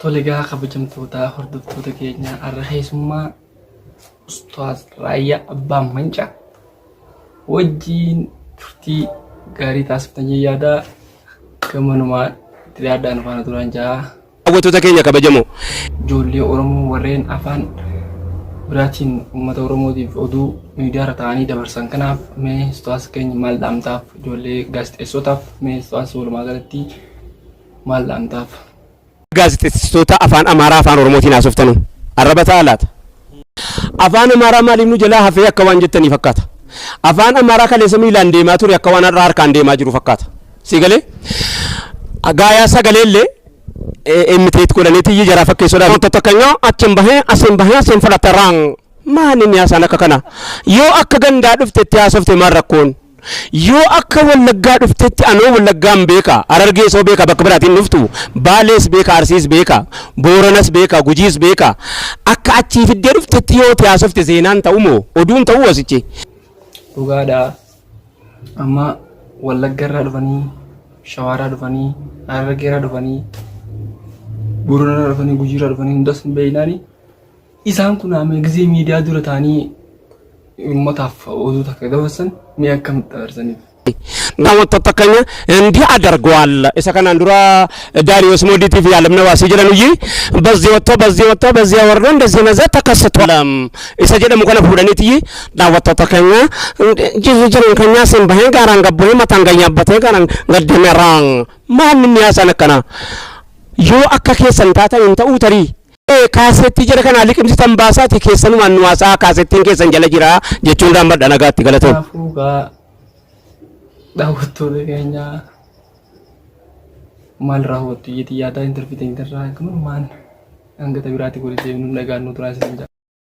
Toligaa kabajamtoota hordoftoota keenya arraheessummaa Ustaaz Raayyaa Abbaa Mancaa wajjin turtii gaarii taasiftanii yaada gamanumaa itti yaadaan faana turan jaa. Hawwattoota keenya kabajamoo. Ijoollee Oromoo warreen afaan biraatiin uummata Oromootiif oduu miidiyaarra ta'anii dabarsan kanaaf mee Ustaaz keenya maal dhaamtaaf ijoollee gaazexeessotaaf mee Ustaaz walumaa galatti maal dhaamtaaf? Gaazexeessitoota afaan Amaaraa afaan Oromootiin haasoftanu arraba taalaata. Afaan Amaaraa maaliif nu jalaa hafee akka waan jettanii fakkaata. Afaan Amaaraa kaleessa miilaan deemaa ture akka waan harkaan deemaa jiru fakkaata. Sigalee gaayaa sagaleellee emiteet godhaniiti jara fakkeessuudhaan wantoota akkanyoo achiin bahee asin fudhataraan maaliin yaasaan akka kana yoo akka gandaa dhuftetti haasofte maal rakkoon yoo akka wallaggaa dhuftetti anoo wallaggaan beeka Harargee soo beeka bakka biraatiin dhuftu Baalees beeka Arsiis beeka Booranas beeka Gujiis beeka akka achii fiddee dhuftetti yoo haasofte seenaan ta'u moo oduun ta'u wasichi dhugaadhaa amma wallaggarraa dhufanii Shawaaraa dhufanii Harargeerraa dhufanii Booranarraa dhufanii Gujiirraa dhufanii hundas hin beeknaani isaan kun amma gisee miidiyaa dura ta'anii ummataaf oduu takka dabarsan mee akkamitti dabarsaniif? Namoota akkanya እንዲህ አደርገዋል እሰ ከናን ዱራ ዳሪዮስ ሞዲቲቭ ያለም ነው ዋሲ ጀለኑ ይ በዚህ ወጥቶ በዚህ ወርዶ እንደዚህ ነዘ ተከስቷል እሰ ጀደሙ ከነ ፉደኒት ይ ናወጣ ተከኛ ጅጅርን ከኛ ሲም በሄ ጋራን ገቦ መታንገኛበት ጋራን ገደመራን ማንንም ያሰነከና ዮ አከከ ሰንታታ እንተኡ ተሪ kaasetti jira kana liqimsi tambaasaati keessanu annuwaasaa kaasettiin keessan jala jira jechuun raammadha nagaatti galatoom. Kaafuugaa daawwattoota keenya maal raawwattu iyyatti yaadaa interviitii irraa eegamu maan hanga biraatti godhee deemnu nagaan nu turaa isin